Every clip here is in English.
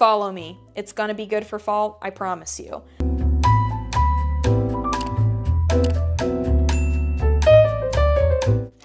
Follow me. It's gonna be good for fall, I promise you.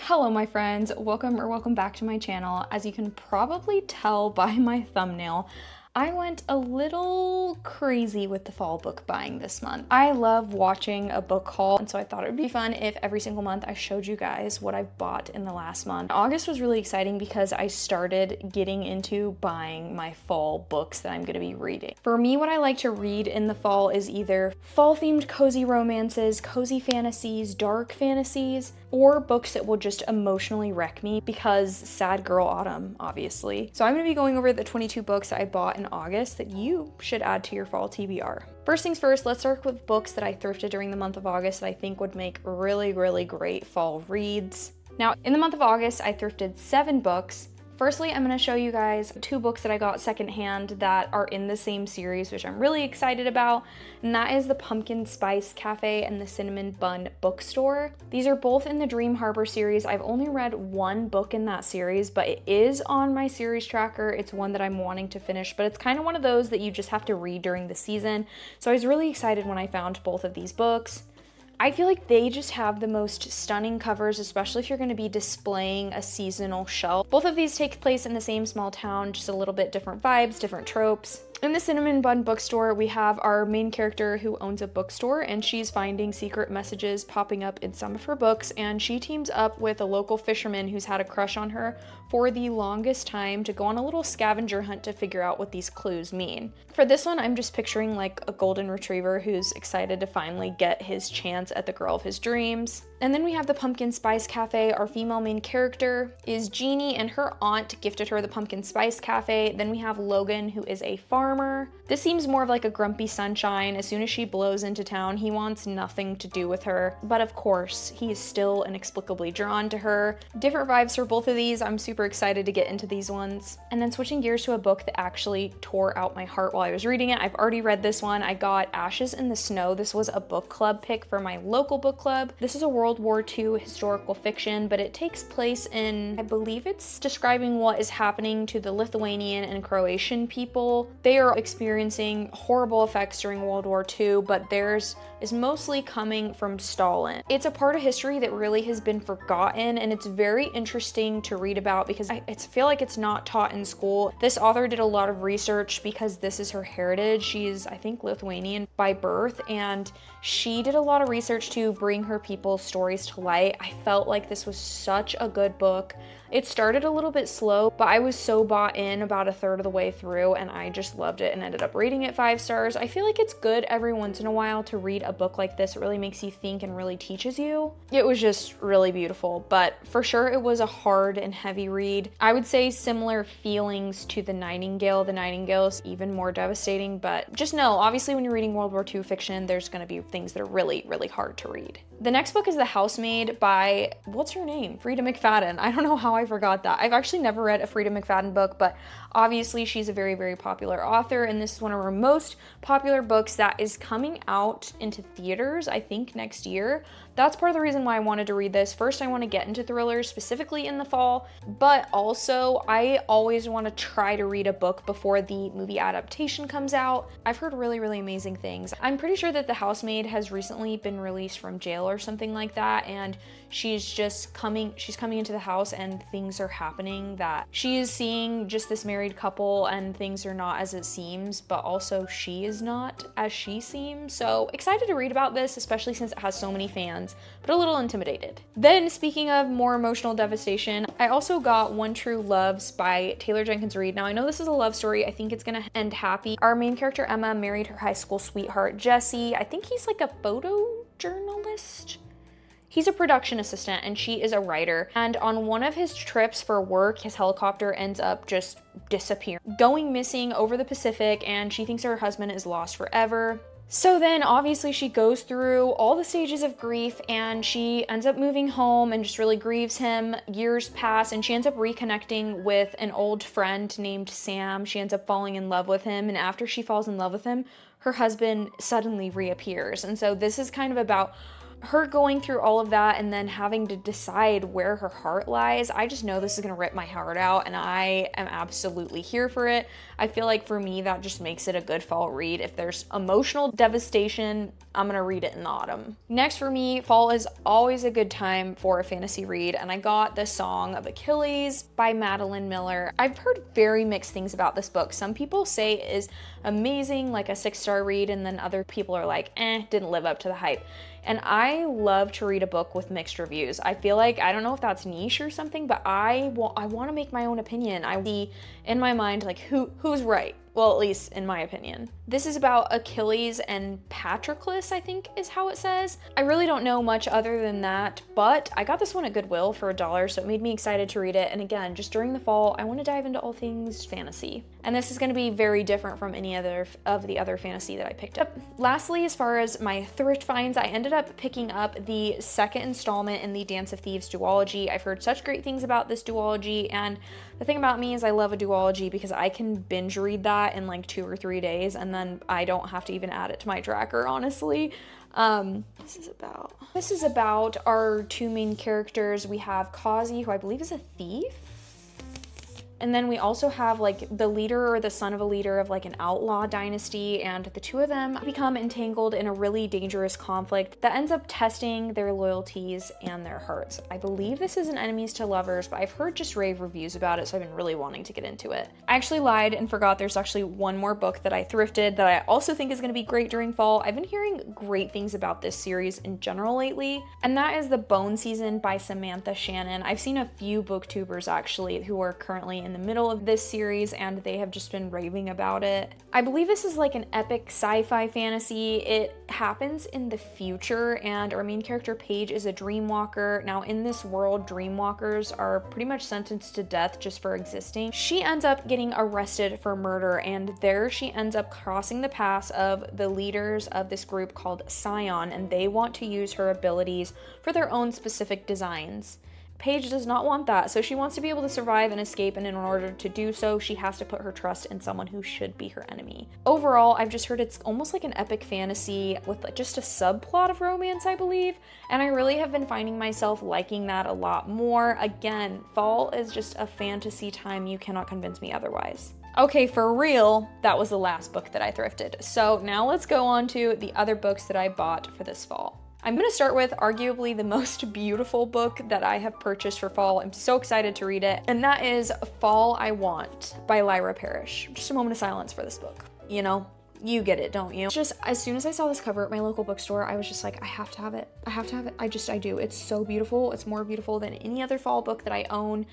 Hello my friends, welcome back to my channel. As you can probably tell by my thumbnail, I went a little crazy with the fall book buying this month. I love watching a book haul, and so I thought it would be fun if every single month I showed you guys what I've bought in the last month. August was really exciting because I started getting into buying my fall books that I'm gonna be reading. For me, what I like to read in the fall is either fall-themed cozy romances, cozy fantasies, dark fantasies, or books that will just emotionally wreck me because sad girl autumn, obviously. So I'm gonna be going over the 22 books that I bought in August that you should add to your fall TBR. First things first, let's start with books that I thrifted during the month of August that I think would make really, really great fall reads. Now, in the month of August, I thrifted 7 books. Firstly, I'm going to show you guys 2 books that I got secondhand that are in the same series, which I'm really excited about, and that is the Pumpkin Spice Cafe and the Cinnamon Bun Bookstore. These are both in the Dream Harbor series. I've only read 1 book in that series, but it is on my series tracker. It's one that I'm wanting to finish, but it's kind of one of those that you just have to read during the season. So I was really excited when I found both of these books. I feel like they just have the most stunning covers, especially if you're going to be displaying a seasonal shelf. Both of these take place in the same small town, just a little bit different vibes, different tropes. In the Cinnamon Bun Bookstore, we have our main character who owns a bookstore, and she's finding secret messages popping up in some of her books, and she teams up with a local fisherman who's had a crush on her for the longest time to go on a little scavenger hunt to figure out what these clues mean. For this one, I'm just picturing like a golden retriever who's excited to finally get his chance at the girl of his dreams. And then we have the Pumpkin Spice Cafe. Our female main character is Jeannie, and her aunt gifted her the Pumpkin Spice Cafe. Then we have Logan, who is a farmer. This seems more of like a grumpy sunshine. As soon as she blows into town, he wants nothing to do with her. But of course, he is still inexplicably drawn to her. Different vibes for both of these. I'm super excited to get into these ones. And then switching gears to a book that actually tore out my heart while I was reading it. I've already read this one. I got Ashes in the Snow. This was a book club pick for my local book club. This is a World War II historical fiction, but it takes place in, I believe it's describing what is happening to the Lithuanian and Croatian people. They are experiencing horrible effects during World War II, but theirs is mostly coming from Stalin. It's a part of history that really has been forgotten, and it's very interesting to read about because I feel like it's not taught in school. This author did a lot of research because this is her heritage. She's, I think, Lithuanian by birth, and she did a lot of research to bring her people's stories to light. I felt like this was such a good book. It started a little bit slow, but I was so bought in about 1/3 of the way through, and I just loved it and ended up rating it 5 stars. I feel like it's good every once in a while to read a book like this. It really makes you think and really teaches you. It was just really beautiful, but for sure it was a hard and heavy read. I would say similar feelings to The Nightingale. The Nightingale is even more devastating, but just know, obviously when you're reading World War II fiction, there's gonna be things that are really, really hard to read. The next book is The Housemaid by, what's her name? Frida McFadden. I don't know how I forgot that. I've actually never read a Frida McFadden book, but obviously she's a very, very popular author, and this is one of her most popular books that is coming out into theaters, I think, next year. That's part of the reason why I wanted to read this. First, I want to get into thrillers, specifically in the fall, but also I always want to try to read a book before the movie adaptation comes out. I've heard really, really amazing things. I'm pretty sure that The Housemaid has recently been released from jail or something like that, and she's coming into the house and things are happening that she is seeing just this married couple and things are not as it seems, but also she is not as she seems. So excited to read about this, especially since it has so many fans, but a little intimidated. Then speaking of more emotional devastation, I also got One True Loves by Taylor Jenkins Reid. Now I know this is a love story. I think it's gonna end happy. Our main character Emma married her high school sweetheart Jesse. I think he's like a photojournalist. He's a production assistant and she is a writer. And on one of his trips for work, his helicopter ends up just disappearing, going missing over the Pacific, and she thinks her husband is lost forever. So then obviously she goes through all the stages of grief and she ends up moving home and just really grieves him. Years pass and she ends up reconnecting with an old friend named Sam. She ends up falling in love with him, and after she falls in love with him, her husband suddenly reappears. And so this is kind of about Her going through all of that and then having to decide where her heart lies, I just know this is gonna rip my heart out, and I am absolutely here for it. I feel like for me, that just makes it a good fall read. If there's emotional devastation, I'm gonna read it in the autumn. Next for me, fall is always a good time for a fantasy read, and I got The Song of Achilles by Madeline Miller. I've heard very mixed things about this book. Some people say it is amazing, like a 6-star read, and then other people are like, didn't live up to the hype. And I love to read a book with mixed reviews. I feel like, I don't know if that's niche or something, but I want to make my own opinion. I see in my mind, like, who's right? Well, at least in my opinion. This is about Achilles and Patroclus, I think is how it says. I really don't know much other than that, but I got this one at Goodwill for $1, so it made me excited to read it. And again, just during the fall, I want to dive into all things fantasy. And this is going to be very different from any other of the other fantasy that I picked up. Lastly, as far as my thrift finds, I ended up picking up the second installment in the Dance of Thieves duology. I've heard such great things about this duology, and the thing about me is I love a duology because I can binge read that in like 2 or 3 days, and then I don't have to even add it to my tracker, honestly. This is about our 2 main characters. We have Kazi, who I believe is a thief. And then we also have like the leader or the son of a leader of like an outlaw dynasty, and the 2 of them become entangled in a really dangerous conflict that ends up testing their loyalties and their hearts. I believe this is an enemies to lovers, but I've heard just rave reviews about it, so I've been really wanting to get into it. I actually lied and forgot there's actually one more book that I thrifted that I also think is going to be great during fall. I've been hearing great things about this series in general lately, and that is The Bone Season by Samantha Shannon. I've seen a few booktubers actually who are currently in the middle of this series, and they have just been raving about it. I believe this is like an epic sci-fi fantasy. It happens in the future, and our main character Paige is a dreamwalker. Now in this world, dreamwalkers are pretty much sentenced to death just for existing. She ends up getting arrested for murder, and there she ends up crossing the paths of the leaders of this group called Scion, and they want to use her abilities for their own specific designs. Paige does not want that, so she wants to be able to survive and escape, and in order to do so, she has to put her trust in someone who should be her enemy. Overall, I've just heard it's almost like an epic fantasy with like just a subplot of romance, I believe, and I really have been finding myself liking that a lot more. Again, fall is just a fantasy time. You cannot convince me otherwise. Okay, for real, that was the last book that I thrifted. So now let's go on to the other books that I bought for this fall. I'm going to start with arguably the most beautiful book that I have purchased for fall. I'm so excited to read it, and that is Fall I Want by Lyra Parrish. Just a moment of silence for this book. You know, you get it, don't you? Just as soon as I saw this cover at my local bookstore, I was just like, I have to have it. I have to have it. I do. It's so beautiful. It's more beautiful than any other fall book that I own.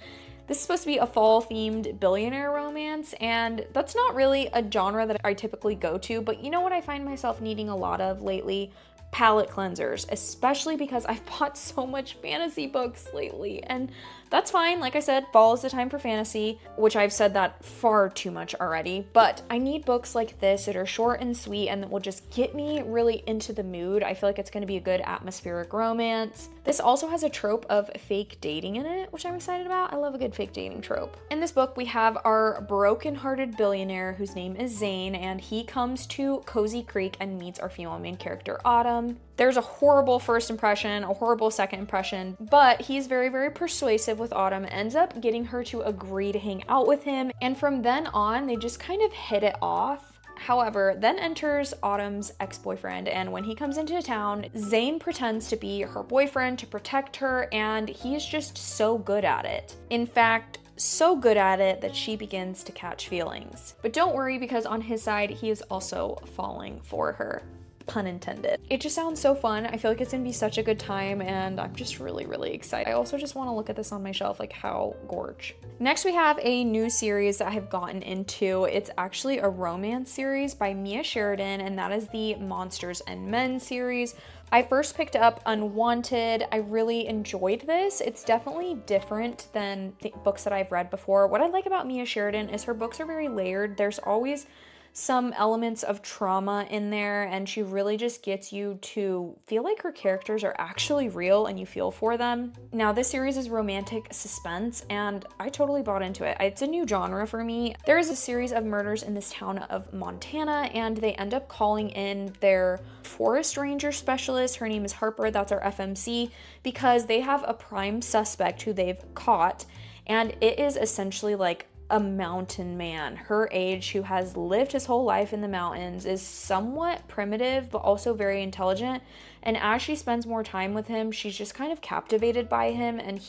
This is supposed to be a fall-themed billionaire romance, and that's not really a genre that I typically go to, but you know what I find myself needing a lot of lately? Palette cleansers, especially because I've bought so much fantasy books lately, and that's fine. Like I said, fall is the time for fantasy, which I've said that far too much already, but I need books like this that are short and sweet and that will just get me really into the mood. I feel like it's going to be a good atmospheric romance. This also has a trope of fake dating in it, which I'm excited about. I love a good fake dating trope. In this book, we have our broken-hearted billionaire whose name is Zane, and he comes to Cozy Creek and meets our female main character, Autumn. There's a horrible first impression, a horrible second impression, but he's very, very persuasive with Autumn, ends up getting her to agree to hang out with him, and from then on, they just kind of hit it off. However, then enters Autumn's ex-boyfriend, and when he comes into town, Zane pretends to be her boyfriend to protect her, and he's just so good at it. In fact, so good at it that she begins to catch feelings. But don't worry, because on his side, he is also falling for her. Pun intended. It just sounds so fun. I feel like it's gonna be such a good time, and I'm just really, really excited. I also just want to look at this on my shelf, like how gorge. Next, we have a new series that I have gotten into. It's actually a romance series by Mia Sheridan, and that is the Monsters and Men series. I first picked up Unwanted. I really enjoyed this. It's definitely different than the books that I've read before. What I like about Mia Sheridan is her books are very layered. There's always some elements of trauma in there, and she really just gets you to feel like her characters are actually real and you feel for them. Now, this series is romantic suspense, and I totally bought into it. It's a new genre for me. There is a series of murders in this town of Montana, and they end up calling in their forest ranger specialist. Her name is Harper, that's our FMC, because they have a prime suspect who they've caught, and it is essentially like a mountain man her age who has lived his whole life in the mountains, is somewhat primitive but also very intelligent, and as she spends more time with him, she's just kind of captivated by him, and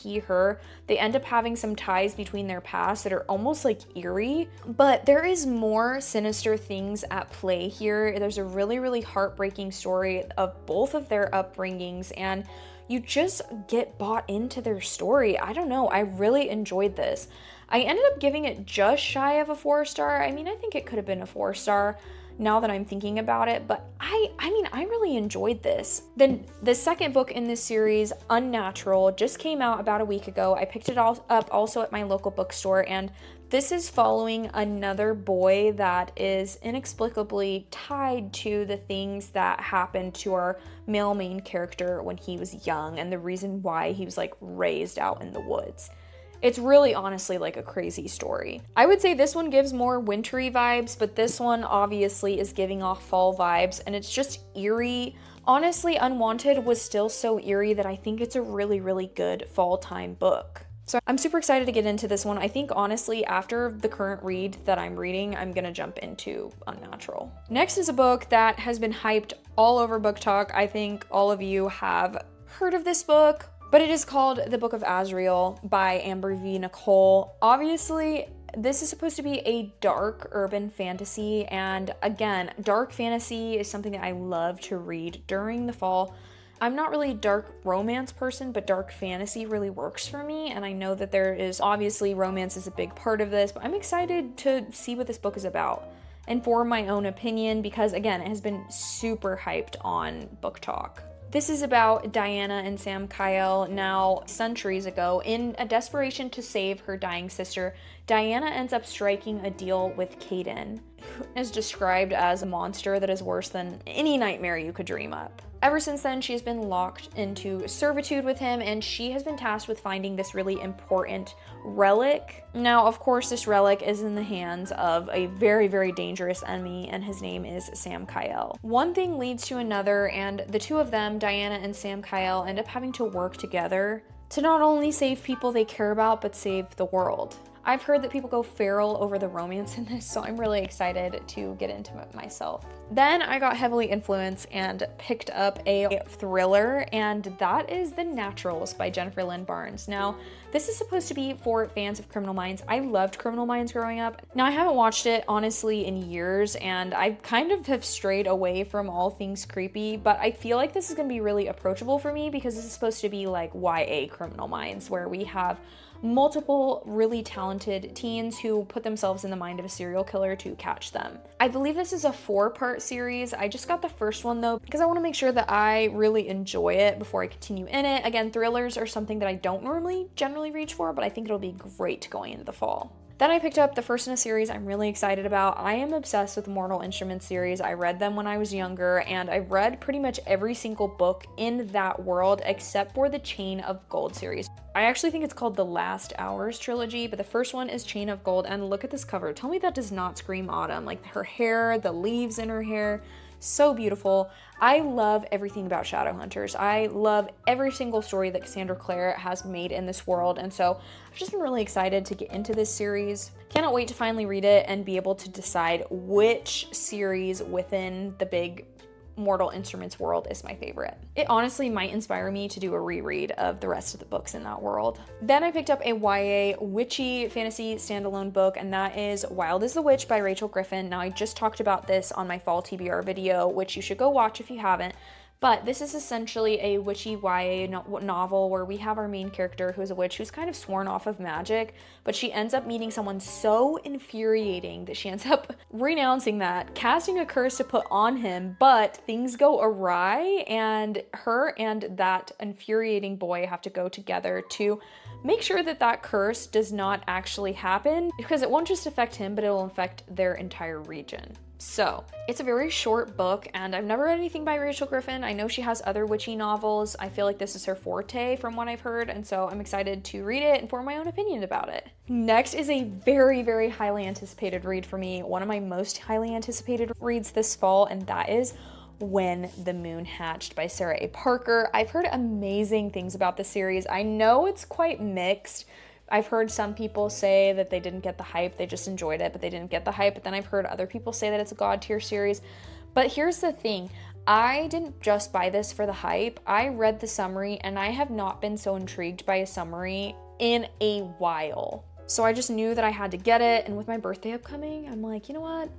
they end up having some ties between their past that are almost like eerie. But there is more sinister things at play here. There's a really, really heartbreaking story of both of their upbringings, and you just get bought into their story. I don't know, I really enjoyed this. I ended up giving it just shy of a 4-star. I mean, I think it could have been a 4-star now that I'm thinking about it, but I really enjoyed this. Then the second book in this series, Unnatural, just came out about a week ago. I picked it up also at my local bookstore, and this is following another boy that is inexplicably tied to the things that happened to our male main character when he was young, and the reason why he was like raised out in the woods. It's really honestly like a crazy story. I would say this one gives more wintry vibes, but this one obviously is giving off fall vibes, and it's just eerie. Honestly, Unwanted was still so eerie that I think it's a really, really good fall time book. So I'm super excited to get into this one. I think honestly, after the current read that I'm reading, I'm gonna jump into Unnatural. Next is a book that has been hyped all over Book Talk. I think all of you have heard of this book, but it is called The Book of Azrael by Amber V. Nicole. Obviously, this is supposed to be a dark urban fantasy, and again, dark fantasy is something that I love to read during the fall. I'm not really a dark romance person, but dark fantasy really works for me, and I know that there is obviously romance is a big part of this, but I'm excited to see what this book is about and form my own opinion because, again, it has been super hyped on Book Talk. This is about Diana and Sam Kyle. Now, centuries ago, in a desperation to save her dying sister, Diana ends up striking a deal with Caden, who is described as a monster that is worse than any nightmare you could dream up. Ever since then, she has been locked into servitude with him, and she has been tasked with finding this really important relic. Now, of course, this relic is in the hands of a very, very dangerous enemy, and his name is Sam Kyle. One thing leads to another, and the two of them, Diana and Sam Kyle, end up having to work together to not only save people they care about, but save the world. I've heard that people go feral over the romance in this, so I'm really excited to get into it myself. Then I got heavily influenced and picked up a thriller, and that is The Naturals by Jennifer Lynn Barnes. Now, this is supposed to be for fans of Criminal Minds. I loved Criminal Minds growing up. Now, I haven't watched it, honestly, in years, and I kind of have strayed away from all things creepy, but I feel like this is going to be really approachable for me because this is supposed to be like YA Criminal Minds, where we have multiple really talented teens who put themselves in the mind of a serial killer to catch them. I believe this is a 4-part series. I just got the first one though because I want to make sure that I really enjoy it before I continue in it. Again, thrillers are something that I don't normally generally reach for, but I think it'll be great going into the fall. Then I picked up the first in a series I'm really excited about. I am obsessed with the Mortal Instruments series. I read them when I was younger, and I read pretty much every single book in that world except for the Chain of Gold series. I actually think it's called the Last Hours trilogy, but the first one is Chain of Gold, and look at this cover. Tell me that does not scream autumn. Like her hair, the leaves in her hair, so beautiful. I love everything about Shadowhunters. I love every single story that Cassandra Clare has made in this world, and so I've just been really excited to get into this series. Cannot wait to finally read it and be able to decide which series within the big Mortal Instruments world is my favorite. It honestly might inspire me to do a reread of the rest of the books in that world. Then I picked up a YA witchy fantasy standalone book, and that is Wild as the Witch by Rachel Griffin. Now, I just talked about this on my fall TBR video, which you should go watch if you haven't. But this is essentially a witchy YA novel where we have our main character who's a witch who's kind of sworn off of magic, but she ends up meeting someone so infuriating that she ends up renouncing that, casting a curse to put on him, but things go awry and her and that infuriating boy have to go together to make sure that that curse does not actually happen, because it won't just affect him, but it will affect their entire region. So it's a very short book, and I've never read anything by Rachel Griffin. I know she has other witchy novels. I feel like this is her forte from what I've heard, and so I'm excited to read it and form my own opinion about it. Next is a very, very highly anticipated read for me, one of my most highly anticipated reads this fall, and that is When the Moon Hatched by Sarah A. Parker. I've heard amazing things about the series. I know it's quite mixed. I've heard some people say that they didn't get the hype, they just enjoyed it, but they didn't get the hype. But then I've heard other people say that it's a god tier series. But here's the thing, I didn't just buy this for the hype. I read the summary, and I have not been so intrigued by a summary in a while. So I just knew that I had to get it, and with my birthday upcoming, I'm like, you know what?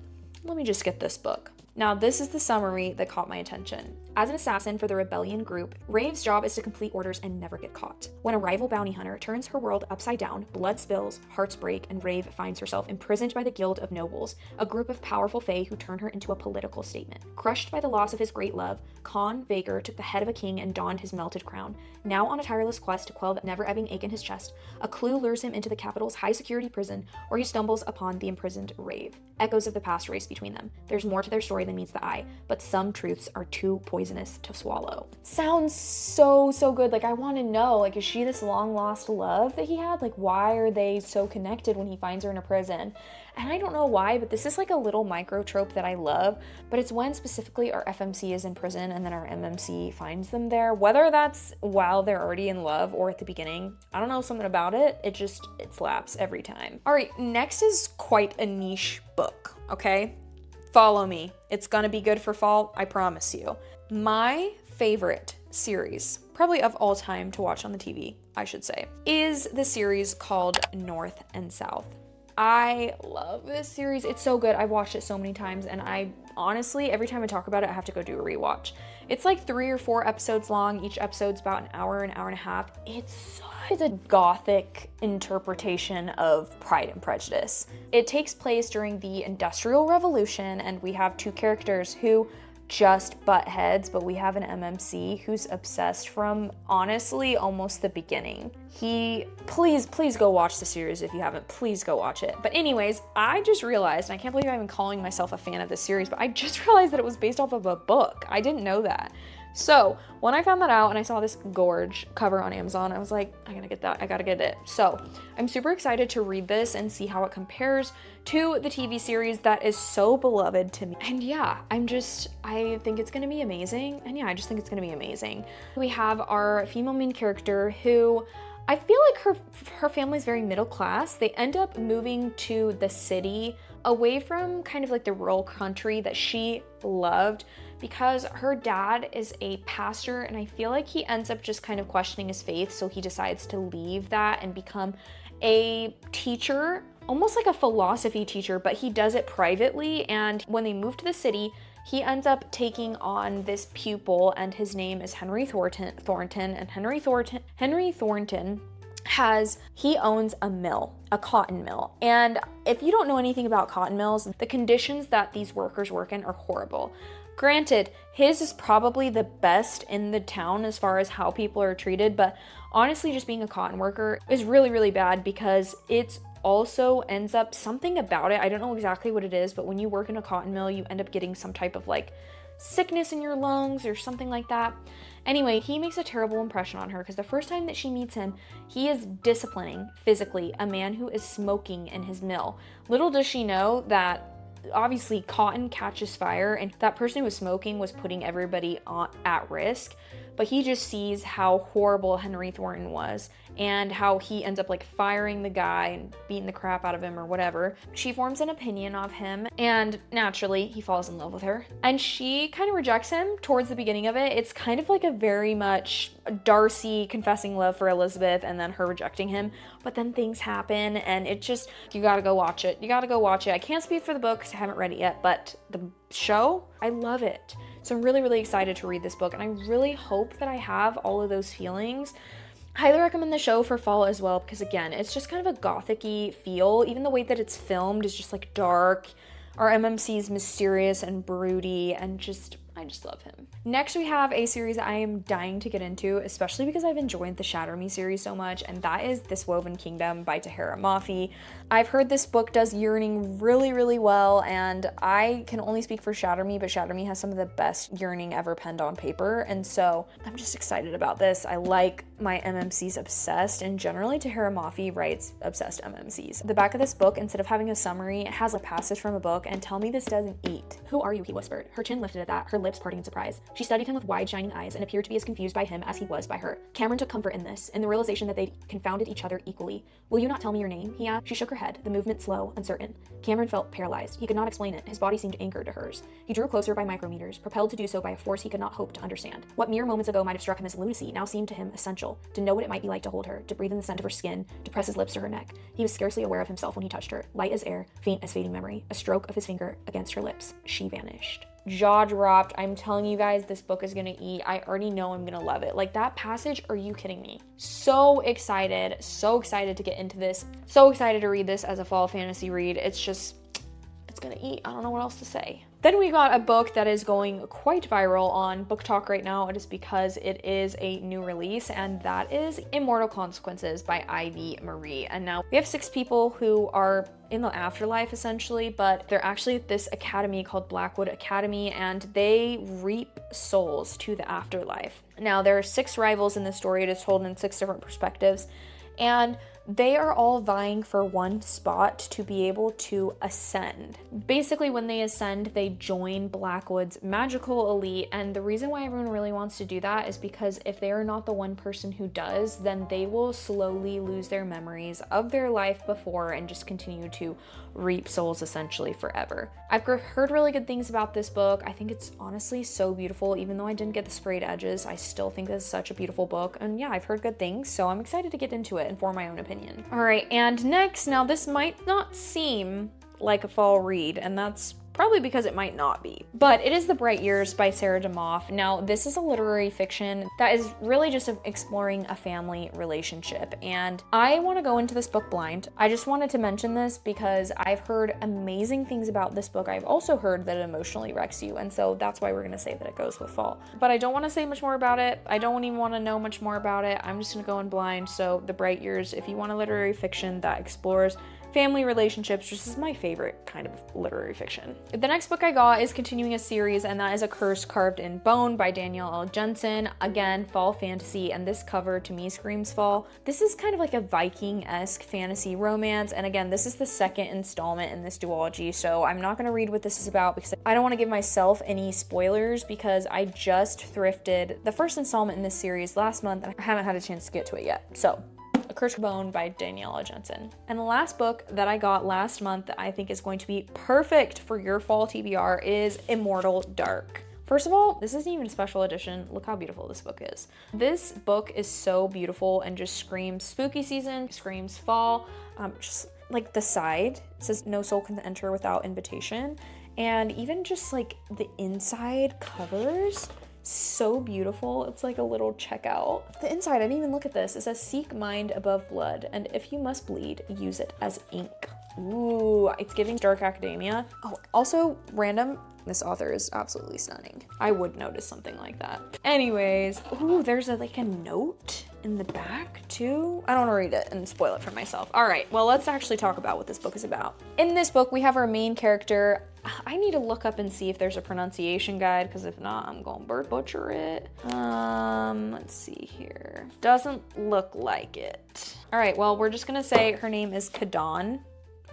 Let me just get this book. Now, this is the summary that caught my attention. As an assassin for the rebellion group, Rave's job is to complete orders and never get caught. When a rival bounty hunter turns her world upside down, blood spills, hearts break, and Rave finds herself imprisoned by the Guild of Nobles, a group of powerful fae who turn her into a political statement. Crushed by the loss of his great love, Khan Vaker took the head of a king and donned his melted crown. Now on a tireless quest to quell the never-ebbing ache in his chest, a clue lures him into the capital's high-security prison, where he stumbles upon the imprisoned Rave. Echoes of the past race between them. There's more to their story than meets the eye, but some truths are too poisonous to swallow. Sounds so good. Like, I want to know, like, is she this long lost love that he had? Like, why are they so connected when he finds her in a prison? And I don't know why, but this is like a little micro trope that I love, but it's when specifically our FMC is in prison and then our MMC finds them there, whether that's while they're already in love or at the beginning. I don't know, something about it. It slaps every time. All right, next is quite a niche book, okay? Follow me. It's gonna be good for fall, I promise you. My favorite series, probably of all time to watch on the TV, I should say, is the series called North and South. I love this series. It's so good. I've watched it so many times, and I honestly, every time I talk about it, I have to go do a rewatch. It's like 3 or 4 episodes long. Each episode's about an hour and a half. It's a gothic interpretation of Pride and Prejudice. It takes place during the Industrial Revolution, and we have 2 characters who just butt heads, but we have an MMC who's obsessed from honestly almost the beginning. Please go watch the series if you haven't. Please go watch it. But anyways, I just realized, and I can't believe I'm even calling myself a fan of this series, but I just realized that it was based off of a book. I didn't know that. So when I found that out and I saw this gorge cover on Amazon, I was like, I gotta get that, I gotta get it. So I'm super excited to read this and see how it compares to the TV series that is so beloved to me. And yeah, I think it's gonna be amazing. And yeah, I just think it's gonna be amazing. We have our female main character who, I feel like her family's very middle class. They end up moving to the city away from kind of like the rural country that she loved, because her dad is a pastor, and I feel like he ends up just kind of questioning his faith, so he decides to leave that and become a teacher, almost like a philosophy teacher, but he does it privately. And when they move to the city, he ends up taking on this pupil, and his name is Henry Thornton, and Henry Thornton he owns a mill, a cotton mill. And if you don't know anything about cotton mills, the conditions that these workers work in are horrible. Granted, his is probably the best in the town as far as how people are treated, but honestly, just being a cotton worker is really, really bad, because it's also ends up something about it. I don't know exactly what it is, but when you work in a cotton mill, you end up getting some type of like sickness in your lungs or something like that. Anyway, he makes a terrible impression on her, because the first time that she meets him, he is disciplining physically a man who is smoking in his mill. Little does she know that obviously cotton catches fire, and that person who was smoking was putting everybody at risk. But he just sees how horrible Henry Thornton was, and how he ends up like firing the guy and beating the crap out of him or whatever. She forms an opinion of him, and naturally he falls in love with her, and she kind of rejects him towards the beginning of it. It's kind of like a very much Darcy confessing love for Elizabeth and then her rejecting him, but then things happen, and it just, you gotta go watch it. I can't speak for the book because I haven't read it yet, but the show, I love it. So I'm really, really excited to read this book, and I really hope that I have all of those feelings. Highly recommend the show for fall as well, because again, it's just kind of a gothic-y feel. Even the way that it's filmed is just like dark. Our MMC is mysterious and broody, and just, I just love him. Next, we have a series that I am dying to get into, especially because I've enjoyed the Shatter Me series so much, and that is This Woven Kingdom by Tahira Mafi. I've heard this book does yearning really, really well, and I can only speak for Shatter Me, but Shatter Me has some of the best yearning ever penned on paper, and so I'm just excited about this. I like my MMCs obsessed, and generally Tahira Mafi writes obsessed MMCs. The back of this book, instead of having a summary, it has a passage from a book, and tell me this doesn't eat. "Who are you?" he whispered, her chin lifted at that, her lips parting in surprise. She studied him with wide, shining eyes and appeared to be as confused by him as he was by her. Cameron took comfort in this, in the realization that they'd confounded each other equally. "Will you not tell me your name?" he asked. She shook her head, the movement slow, uncertain. Cameron felt paralyzed. He could not explain it. His body seemed anchored to hers. He drew closer by micrometers, propelled to do so by a force he could not hope to understand. What mere moments ago might have struck him as lunacy now seemed to him essential. To know what it might be like to hold her, to breathe in the scent of her skin, to press his lips to her neck. He was scarcely aware of himself when he touched her, light as air, faint as fading memory. A stroke of his finger against her lips. She vanished. Jaw dropped. I'm telling you guys, this book is gonna eat. I already know I'm gonna love it. Like, that passage, are you kidding me? So excited to get into this. So excited to read this as a fall fantasy read. It's gonna eat. I don't know what else to say. Then we got a book that is going quite viral on Book Talk right now. It is because it is a new release, and that is Immortal Consequences by Ivy Marie. And now we have 6 people who are in the afterlife essentially, but they're actually at this academy called Blackwood Academy, and they reap souls to the afterlife. Now there are 6 rivals in this story. It is told in 6 different perspectives, and they are all vying for one spot to be able to ascend. Basically, when they ascend, they join Blackwood's magical elite, and the reason why everyone really wants to do that is because if they are not the one person who does, then they will slowly lose their memories of their life before and just continue to reap souls essentially forever. I've heard really good things about this book. I think it's honestly so beautiful. Even though I didn't get the sprayed edges, I still think this is such a beautiful book, and yeah, I've heard good things, so I'm excited to get into it and form my own opinion. All right, and next, now this might not seem like a fall read, and that's probably because it might not be, but it is The Bright Years by Sarah DeMoff. Now, this is a literary fiction that is really just exploring a family relationship, and I want to go into this book blind. I just wanted to mention this because I've heard amazing things about this book. I've also heard that it emotionally wrecks you, and so that's why we're going to say that it goes with fall. But I don't want to say much more about it. I don't even want to know much more about it. I'm just going to go in blind. So The Bright Years, if you want a literary fiction that explores family relationships, this is my favorite kind of literary fiction. The next book I got is continuing a series, and that is A Curse Carved in Bone by Danielle L. Jensen. Again, fall fantasy, and this cover to me screams fall. This is kind of like a Viking-esque fantasy romance, and again, this is the 2nd installment in this duology, so I'm not going to read what this is about because I don't want to give myself any spoilers, because I just thrifted the 1st installment in this series last month, and I haven't had a chance to get to it yet. So A Curse Bone by Danielle Jensen. And the last book that I got last month that I think is going to be perfect for your fall TBR is Immortal Dark. First of all, this isn't even a special edition. Look how beautiful this book is. This book is so beautiful and just screams spooky season, screams fall. Just like the side says no soul can enter without invitation. And even just like the inside covers, so beautiful. It's like a little checkout. The inside, I didn't even look at this. It says seek mind above blood, and if you must bleed, use it as ink. Ooh, it's giving dark academia. Oh, also random, this author is absolutely stunning. I would notice something like that. Anyways, ooh, there's like a note in the back too. I don't want to read it and spoil it for myself. All right, well, let's actually talk about what this book is about. In this book, we have our main character. I need to look up and see if there's a pronunciation guide, because if not, I'm gonna butcher it. Let's see here. Doesn't look like it. All right, well, we're just gonna say her name is Kadon.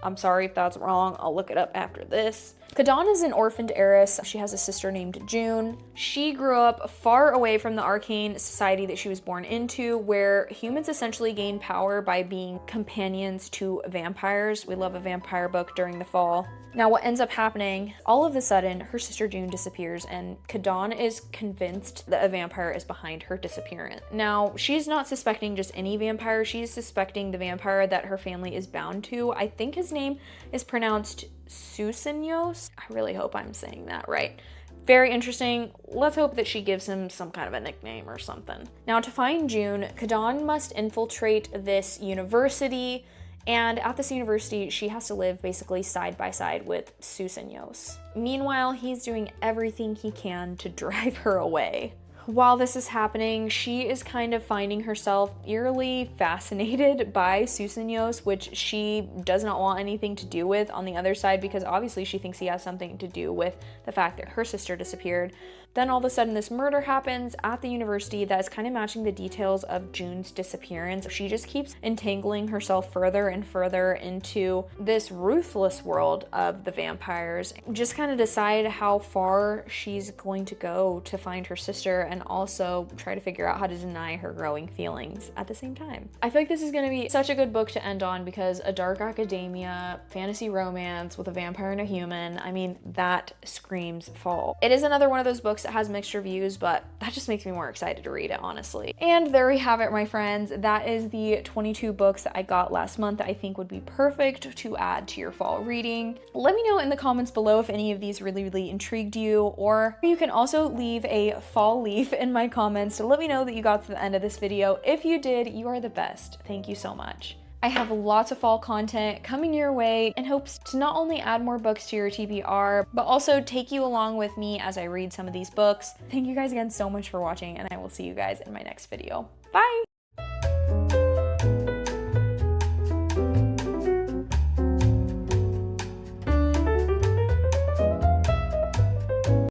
I'm sorry if that's wrong. I'll look it up after this. Kadon is an orphaned heiress. She has a sister named June. She grew up far away from the arcane society that she was born into, where humans essentially gain power by being companions to vampires. We love a vampire book during the fall. Now, what ends up happening, all of a sudden, her sister June disappears, and Kadon is convinced that a vampire is behind her disappearance. Now, she's not suspecting just any vampire. She's suspecting the vampire that her family is bound to. I think his name is pronounced Susinios. I really hope I'm saying that right. Very interesting. Let's hope that she gives him some kind of a nickname or something. Now, to find June, Kadon must infiltrate this university And at this university, she has to live basically side by side with Susanios. Meanwhile, he's doing everything he can to drive her away. While this is happening, she is kind of finding herself eerily fascinated by Susanios, which she does not want anything to do with on the other side, because obviously she thinks he has something to do with the fact that her sister disappeared. Then all of a sudden this murder happens at the university that is kind of matching the details of June's disappearance. She just keeps entangling herself further and further into this ruthless world of the vampires. Just kind of decide how far she's going to go to find her sister, and also try to figure out how to deny her growing feelings at the same time. I feel like this is going to be such a good book to end on, because a dark academia, fantasy romance with a vampire and a human, I mean, that screams fall. It is another one of those books that has mixed reviews, but that just makes me more excited to read it, honestly. And there we have it, my friends. That is the 22 books that I got last month that I think would be perfect to add to your fall reading. Let me know in the comments below if any of these really intrigued you, or you can also leave a fall leaf in my comments to let me know that you got to the end of this video. If you did, you are the best. Thank you so much. I have lots of fall content coming your way in hopes to not only add more books to your TBR, but also take you along with me as I read some of these books. Thank you guys again so much for watching, and I will see you guys in my next video. Bye!